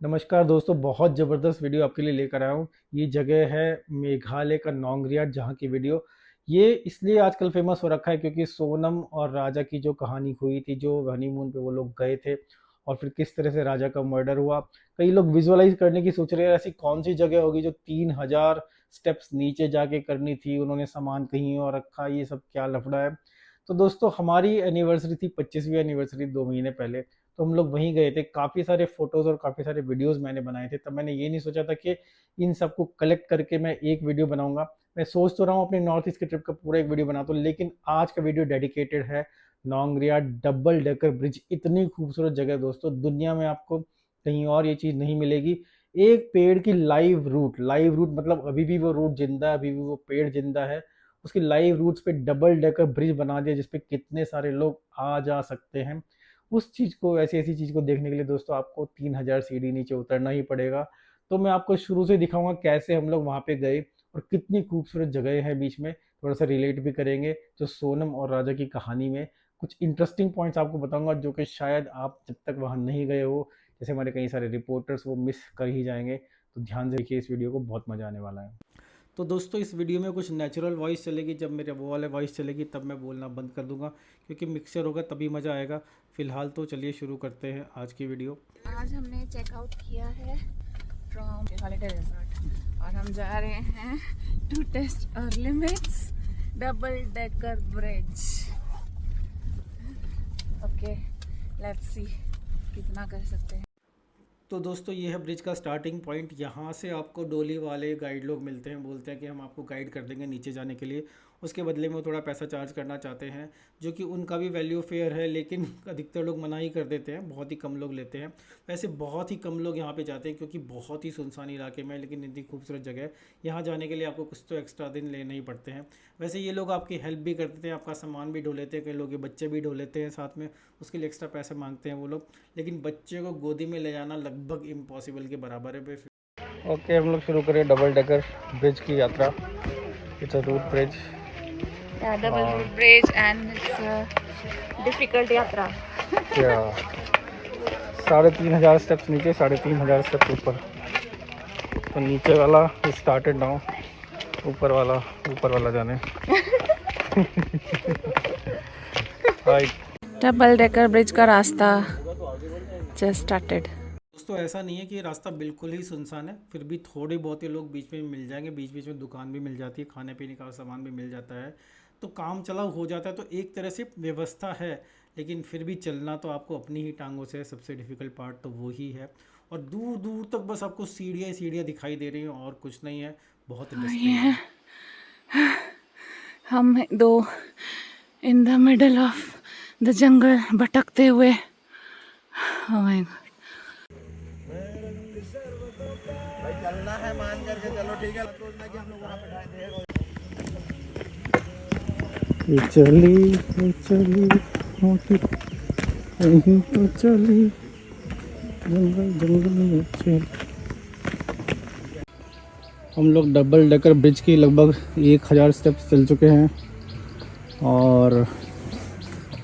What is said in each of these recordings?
नमस्कार दोस्तों, बहुत ज़बरदस्त वीडियो आपके लिए लेकर आया हूँ। ये जगह है मेघालय का नोंगरियाट, जहाँ की वीडियो ये इसलिए आजकल फ़ेमस हो रखा है क्योंकि सोनम और राजा की जो कहानी हुई थी, जो हनीमून पे वो लोग गए थे और फिर किस तरह से राजा का मर्डर हुआ। कई लोग विज़ुअलाइज़ करने की सोच रहे हैं, ऐसी कौन-सी जगह होगी जो 3000 स्टेप्स नीचे जाके करनी थी, उन्होंने सामान कहीं और रखा, ये सब क्या लफड़ा है। तो दोस्तों, हमारी एनिवर्सरी थी, 25वीं एनिवर्सरी 2 महीने पहले। तो हम लोग वहीं गए थे। काफ़ी सारे फ़ोटोज़ और काफ़ी सारे वीडियोज़ मैंने बनाए थे। तब मैंने ये नहीं सोचा था कि इन सबको कलेक्ट करके मैं एक वीडियो बनाऊँगा। मैं सोच तो रहा हूँ अपनी नॉर्थ ईस्ट की ट्रिप का पूरा एक वीडियो बनाता हूँ, लेकिन आज का वीडियो डेडिकेटेड है नोंगरिया डबल डेकर ब्रिज। इतनी खूबसूरत जगह है दोस्तों, दुनिया में आपको कहीं और ये चीज़ नहीं मिलेगी। एक पेड़ की लाइव रूट मतलब अभी भी वो रूट ज़िंदा है, अभी भी वो पेड़ ज़िंदा है। उसकी लाइव रूट्स पे डबल डेकर ब्रिज बना दिया, जिस पे कितने सारे लोग आ जा सकते हैं। उस चीज़ को, ऐसी-ऐसी चीज़ को देखने के लिए दोस्तों आपको 3000 सीढ़ी नीचे उतरना ही पड़ेगा। तो मैं आपको शुरू से दिखाऊँगा कैसे हम लोग वहाँ पे गए और कितनी खूबसूरत जगह है बीच में। थोड़ा-सा रिलेट भी करेंगे जो सोनम और राजा की कहानी में। कुछ इंटरेस्टिंग पॉइंट्स आपको बताऊँगा जो कि शायद आप जब तक वहाँ नहीं गए हो, जैसे हमारे कई सारे रिपोर्टर्स, वो मिस कर ही जाएँगे। तो ध्यान से देखिए इस वीडियो को, बहुत मज़ा आने वाला है। तो दोस्तों, इस वीडियो में कुछ नेचुरल वॉइस चलेगी। जब मेरे वो वाले वॉइस चलेगी तब मैं बोलना बंद कर दूंगा, क्योंकि मिक्सचर होगा तभी मज़ा आएगा। फिलहाल तो चलिए शुरू करते हैं आज की वीडियो। आज हमने चेकआउट किया है फ्रॉम हॉलिडे रिजॉर्ट और हम जा रहे हैं to test our limits double decker bridge. Okay, let's see कितना कर सकते हैं। तो दोस्तों, ये है ब्रिज का स्टार्टिंग पॉइंट। यहाँ से आपको डोली वाले गाइड लोग मिलते हैं, बोलते हैं कि हम आपको गाइड कर देंगे नीचे जाने के लिए। उसके बदले में वो थोड़ा पैसा चार्ज करना चाहते हैं, जो कि उनका भी वैल्यू फेयर है, लेकिन अधिकतर लोग मना ही कर देते हैं, बहुत ही कम लोग लेते हैं। वैसे बहुत ही कम लोग यहाँ पे जाते हैं क्योंकि बहुत ही सुनसान इलाके में है, लेकिन इतनी खूबसूरत जगह है। यहाँ जाने के लिए आपको कुछ तो एक्स्ट्रा दिन लेने ही पड़ते हैं। वैसे ये लोग आपकी हेल्प भी कर देते हैं, आपका सामान भी ढो लेते हैं, कई लोग के बच्चे भी ढो लेते हैं साथ में, उसके लिए एक्स्ट्रा पैसे मांगते हैं वो लोग। लेकिन बच्चे को गोदी में ले जाना लगभग इम्पॉसिबल के बराबर है। ओके, हम लोग शुरू करें डबल डेकर ब्रिज की यात्रा। It's a root bridge. Double root bridge and it's difficult यात्रा। क्या 3500 स्टेप्स नीचे, 3500 स्टेप्स ऊपर। तो नीचे वाला स्टार्टेड नाउ, ऊपर वाला जाने। हाय डबल डेकर ब्रिज का रास्ता जस्ट स्टार्टेड। दोस्तों, ऐसा नहीं है कि ये रास्ता बिल्कुल ही सुनसान है, फिर भी थोड़े बहुत ही लोग बीच में मिल जाएंगे। बीच बीच में दुकान भी मिल जाती है, खाने पीने का सामान भी मिल जाता है, तो काम चलाऊ हो जाता है। तो एक तरह से व्यवस्था है, लेकिन फिर भी चलना तो आपको अपनी ही टांगों से है। सबसे डिफ़िकल्ट पार्ट तो वो ही है। और दूर दूर तक बस आपको सीढ़ियाँ ही सीढ़ियाँ दिखाई दे रही हैं और कुछ नहीं है। बहुत ये डस्टी है, है। हम दो in the middle of the jungle भटकते हुए। Oh my God. भाई चलना है मान करके चलो, ठीक है, सोचना कि हम लोग वहाँ पे ढाई ये चली मोटी कहीं तो चली, जंगल जंगल में चली। हम लोग डबल डेकर ब्रिज की लगभग 1000 स्टेप्स चल चुके हैं और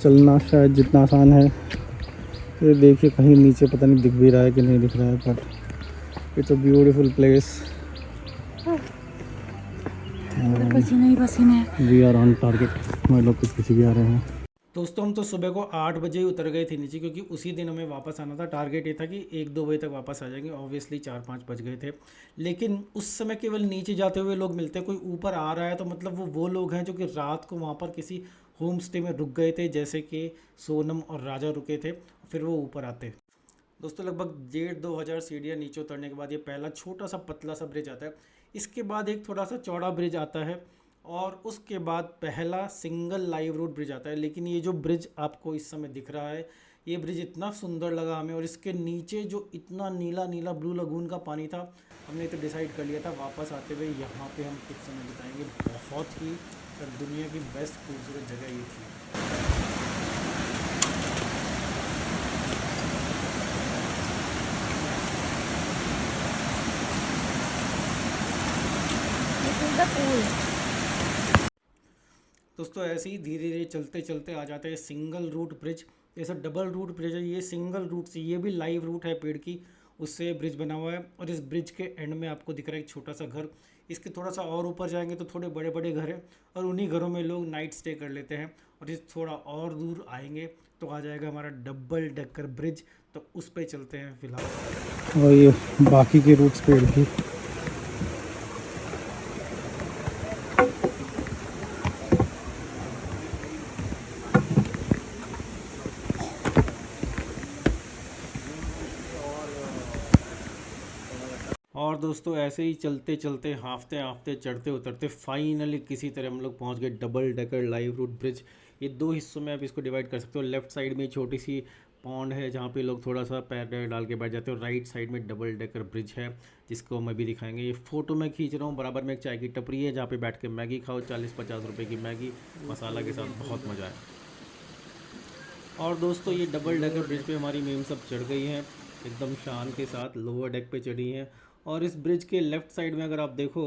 चलना शायद जितना आसान है, ये देखिए कहीं नीचे पता नहीं दिख भी रहा है कि नहीं दिख रहा है, but it's a beautiful place. पसीने ही पसीने हैं। We are on target. हमारे लोग कुछ किसी भी आ रहे हैं। दोस्तों, हम तो सुबह को 8 बजे ही उतर गए थे नीचे, क्योंकि उसी दिन हमें वापस आना था। टारगेट ये था कि 1-2 बजे तक वापस आ जाएंगे। ऑब्वियसली 4-5 बज गए थे, लेकिन उस समय केवल नीचे जाते हुए लोग मिलते हैं। कोई ऊपर आ रहा है तो मतलब वो लोग हैं जो कि रात को वहाँ पर किसी होम स्टे में रुक गए थे, जैसे कि सोनम और राजा रुके थे, फिर वो ऊपर आते। दोस्तों, लगभग 1,500-2,000 सीढ़ियाँ नीचे उतरने के बाद ये पहला छोटा सा पतला सा ब्रिज आता है। इसके बाद एक थोड़ा सा चौड़ा ब्रिज आता है और उसके बाद पहला सिंगल लाइव रोड ब्रिज आता है। लेकिन ये जो ब्रिज आपको इस समय दिख रहा है, ये ब्रिज इतना सुंदर लगा हमें, और इसके नीचे जो इतना नीला नीला ब्लू लगून का पानी था, हमने तो डिसाइड कर लिया था वापस आते हुए यहाँ पे हम कुछ समय बिताएंगे। बहुत ही दुनिया की बेस्ट खूबसूरत जगह ये थी। This is the pool. दोस्तों, ऐसे ही धीरे धीरे चलते चलते आ जाते हैं सिंगल रूट ब्रिज। जैसे डबल रूट ब्रिज है, ये सिंगल रूट से, ये भी लाइव रूट है पेड़ की, उससे ब्रिज बना हुआ है। और इस ब्रिज के एंड में आपको दिख रहा है एक छोटा सा घर। इसके थोड़ा सा और ऊपर जाएंगे तो थोड़े बड़े बड़े घर हैं और उन्हीं घरों में लोग नाइट स्टे कर लेते हैं। और इस थोड़ा और दूर आएंगे तो आ जाएगा हमारा डबल डेकर ब्रिज, तो उस पर चलते हैं फिलहाल। और ये बाकी के रूट्स पेड़ की। और दोस्तों ऐसे ही चलते चलते हाफते हाफते चढ़ते उतरते फाइनली किसी तरह हम लोग पहुंच गए double decker live root bridge. ये दो हिस्सों में आप इसको डिवाइड कर सकते हो। लेफ्ट साइड में छोटी सी पॉन्ड है जहाँ पे लोग थोड़ा सा पैर डाल के बैठ जाते हो। राइट साइड में डबल डेकर ब्रिज है जिसको मैं भी दिखाएंगे। ये फ़ोटो मैं खींच रहा हूँ, बराबर में एक चाय की टपरी है जहाँ पे बैठ के मैगी खाओ। 40-50 रुपये की मैगी मसाला के साथ, बहुत मज़ा है। और दोस्तों ये डबल डेकर ब्रिज पे हमारी मेम सब चढ़ गई हैं एकदम शान के साथ, लोअर डेक पे चढ़ी हैं। और इस ब्रिज के लेफ़्ट साइड में अगर आप देखो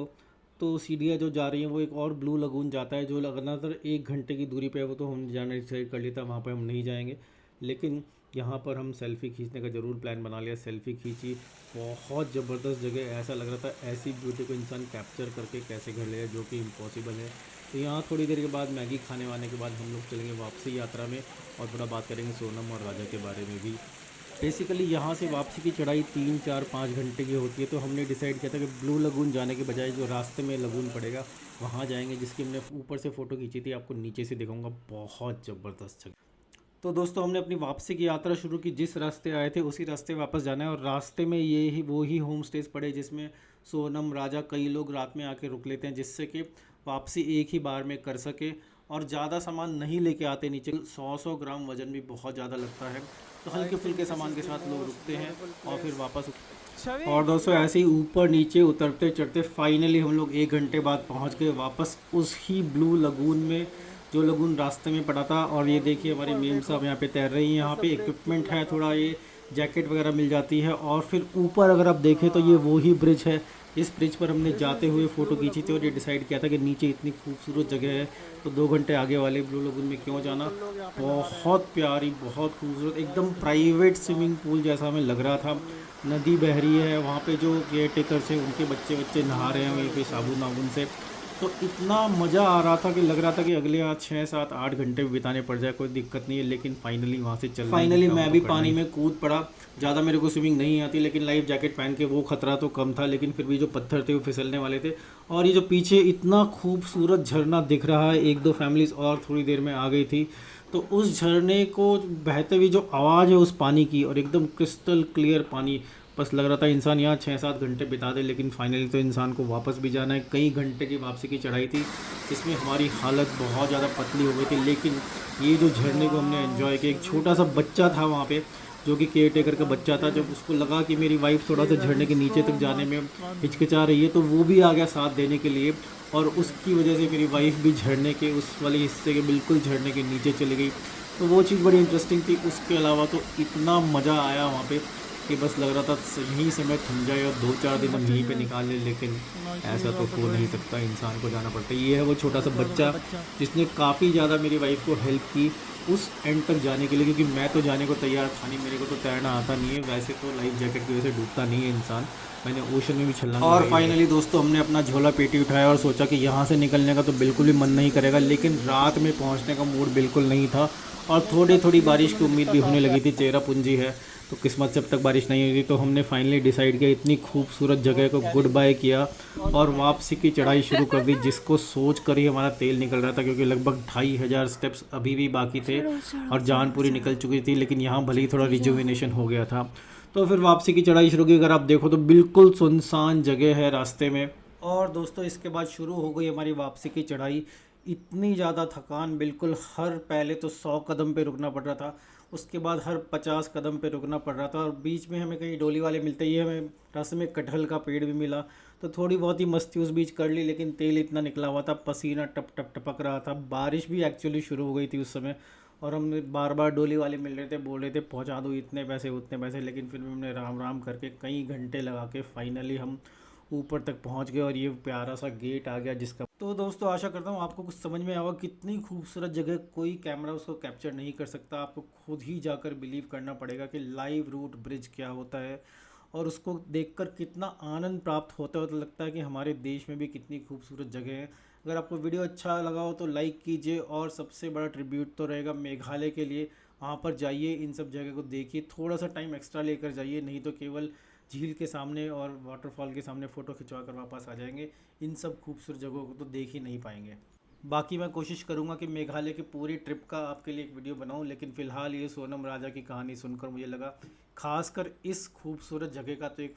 तो सीढ़ियाँ जो जा रही हैं वो एक और ब्लू लगून जाता है जो लगातार 1 घंटे की दूरी पे है। वो तो हम जाने डिसाइड कर लिया था, वहाँ पे हम नहीं जाएंगे, लेकिन यहाँ पर हम सेल्फ़ी खींचने का ज़रूर प्लान बना लिया। सेल्फ़ी खींची, बहुत ज़बरदस्त जगह। ऐसा लग रहा था ऐसी ब्यूटी को इंसान कैप्चर करके कैसे घर ले, जो कि इम्पॉसिबल है। तो यहाँ थोड़ी देर के बाद मैगी खाने वाने के बाद हम लोग चलेंगे वापसी यात्रा में और थोड़ा बात करेंगे सोनम और राजा के बारे में भी। बेसिकली यहाँ से वापसी की चढ़ाई 3-4-5 घंटे की होती है, तो हमने डिसाइड किया था कि ब्लू लगून जाने के बजाय जो रास्ते में लगून पड़ेगा वहाँ जाएंगे, जिसकी हमने ऊपर से फ़ोटो खींची थी, आपको नीचे से दिखाऊंगा। बहुत ज़बरदस्त जगह। तो दोस्तों हमने अपनी वापसी की यात्रा शुरू की। जिस रास्ते आए थे उसी रास्ते वापस जाना है और रास्ते में ये ही वो ही होम स्टेज पड़े जिसमें सोनम राजा कई लोग रात में आके रुक लेते हैं, जिससे कि वापसी एक ही बार में कर सके और ज़्यादा सामान नहीं लेके आते। नीचे 100 ग्राम वज़न भी बहुत ज़्यादा लगता है, तो हल्के फुल्के सामान के साथ लोग रुकते हैं और फिर वापस। और दोस्तों ऐसे ही ऊपर नीचे उतरते चढ़ते फाइनली हम लोग 1 घंटे बाद पहुंच गए वापस उस ही ब्लू लगून में, जो लगून रास्ते में पड़ा था। और ये देखिए हमारी मीम साहब यहाँ पे तैर रही हैं। यहाँ पे इक्विपमेंट है, थोड़ा ये जैकेट वगैरह मिल जाती है। और फिर ऊपर अगर आप देखें तो ये वो ही ब्रिज है। इस ब्रिज पर हमने जाते हुए फ़ोटो खींची थी और ये डिसाइड किया था कि नीचे इतनी खूबसूरत जगह है तो 2 घंटे आगे वाले ब्लू लगून में क्यों जाना। बहुत प्यारी, बहुत खूबसूरत, एकदम प्राइवेट स्विमिंग पूल जैसा हमें लग रहा था। नदी बह रही है, वहाँ पे जो केयर टेकर्स हैं उनके बच्चे नहा रहे हैं वहीं पे साबुन वाबुन से। तो इतना मज़ा आ रहा था कि लग रहा था कि अगले 6-7-8 घंटे भी बिताने पड़ जाए, कोई दिक्कत नहीं है। लेकिन फाइनली वहाँ से चल फाइनली मैं भी पानी में कूद पड़ा। ज़्यादा मेरे को स्विमिंग नहीं आती, लेकिन लाइफ जैकेट पहन के वो खतरा तो कम था, लेकिन फिर भी जो पत्थर थे वो फिसलने वाले थे। और ये जो पीछे इतना खूबसूरत झरना दिख रहा है, 1-2 फैमिलीज़ और थोड़ी देर में आ गई थी, तो उस झरने को बहते हुए जो आवाज़ है उस पानी की, और एकदम क्रिस्टल क्लियर पानी, बस लग रहा था इंसान यहाँ 6-7 घंटे बिता दे। लेकिन फाइनली तो इंसान को वापस भी जाना है। कई घंटे की वापसी की चढ़ाई थी, इसमें हमारी हालत बहुत ज़्यादा पतली हो गई थी, लेकिन ये जो झरने को हमने एंजॉय किया। एक छोटा सा बच्चा था वहाँ पे जो कि केयर टेकर का बच्चा था। जब उसको लगा कि मेरी वाइफ थोड़ा सा झरने के नीचे तक जाने में हिचकिचा रही है, तो वो भी आ गया साथ देने के लिए, और उसकी वजह से मेरी वाइफ भी झरने के उस वाले हिस्से के बिल्कुल झरने के नीचे चली गई। तो वो चीज़ बड़ी इंटरेस्टिंग थी। उसके अलावा तो इतना मज़ा आया वहाँ पे कि बस लग रहा था यहीं समय थम जाए और 2-4 दिन हम यहीं पे निकाल लें, लेकिन ऐसा तो हो नहीं सकता, इंसान को जाना पड़ता है। ये है वो छोटा सा बच्चा जिसने काफ़ी ज़्यादा मेरी वाइफ को हेल्प की उस एंड तक जाने के लिए, क्योंकि मैं तो जाने को तैयार था नहीं, मेरे को तो तैरना आता नहीं है। वैसे तो लाइफ जैकेट की वजह से डूबता नहीं है इंसान, मैंने ओशन में भी छलांग। और फाइनली दोस्तों हमने अपना झोला पेटी उठाया और सोचा कि यहाँ से निकलने का तो बिल्कुल भी मन नहीं करेगा, लेकिन रात में पहुँचने का मूड बिल्कुल नहीं था और थोड़ी बारिश की उम्मीद भी होने लगी थी। चेरापूंजी है तो किस्मत से अब तक बारिश नहीं हुई, तो हमने फाइनली डिसाइड किया, इतनी खूबसूरत जगह को गुड बाय किया और वापसी की चढ़ाई शुरू कर दी, जिसको सोच कर ही हमारा तेल निकल रहा था, क्योंकि लगभग 2500 स्टेप्स अभी भी बाकी थे और जान पूरी निकल चुकी थी। लेकिन यहाँ भले ही थोड़ा रिजुविनेशन हो गया था। तो फिर वापसी की चढ़ाई शुरू की। अगर आप देखो तो बिल्कुल सुनसान जगह है रास्ते में। और दोस्तों इसके बाद शुरू हो गई हमारी वापसी की चढ़ाई। इतनी ज़्यादा थकान, बिल्कुल हर पहले तो 100 कदम पे रुकना पड़ रहा था, उसके बाद हर 50 कदम पे रुकना पड़ रहा था, और बीच में हमें कहीं डोली वाले मिलते ही हमें रास्ते में कटहल का पेड़ भी मिला, तो थोड़ी बहुत ही मस्ती उस बीच कर ली। लेकिन तेल इतना निकला हुआ था, पसीना टप टप टपक रहा था, बारिश भी एक्चुअली शुरू हो गई थी उस समय, और हम बार बार डोली वाले मिल रहे थे, बोल रहे थे पहुंचा दो इतने पैसे उतने पैसे, लेकिन फिर भी हमने राम राम करके कई घंटे लगा के फाइनली हम ऊपर तक पहुंच गए और ये प्यारा सा गेट आ गया जिसका। तो दोस्तों आशा करता हूँ आपको कुछ समझ में आएगा। कितनी खूबसूरत जगह, कोई कैमरा उसको कैप्चर नहीं कर सकता, आपको खुद ही जाकर बिलीव करना पड़ेगा कि लाइव रूट ब्रिज क्या होता है। और उसको देखकर कितना आनंद प्राप्त होता है, तो लगता है कि हमारे देश में भी कितनी खूबसूरत जगह है। अगर आपको वीडियो अच्छा लगा हो तो लाइक कीजिए, और सबसे बड़ा ट्रिब्यूट तो रहेगा मेघालय के लिए। वहाँ पर जाइए, इन सब जगह को देखिए, थोड़ा सा टाइम एक्स्ट्रा लेकर जाइए, नहीं तो केवल झील के सामने और वाटरफॉल के सामने फ़ोटो खिंचवा कर वापस आ जाएंगे। इन सब खूबसूरत जगहों को तो देख ही नहीं पाएंगे। बाकी मैं कोशिश करूँगा कि मेघालय की पूरी ट्रिप का आपके लिए एक वीडियो बनाऊँ, लेकिन फ़िलहाल ये सोनम राजा की कहानी सुनकर मुझे लगा खासकर इस खूबसूरत जगह का तो एक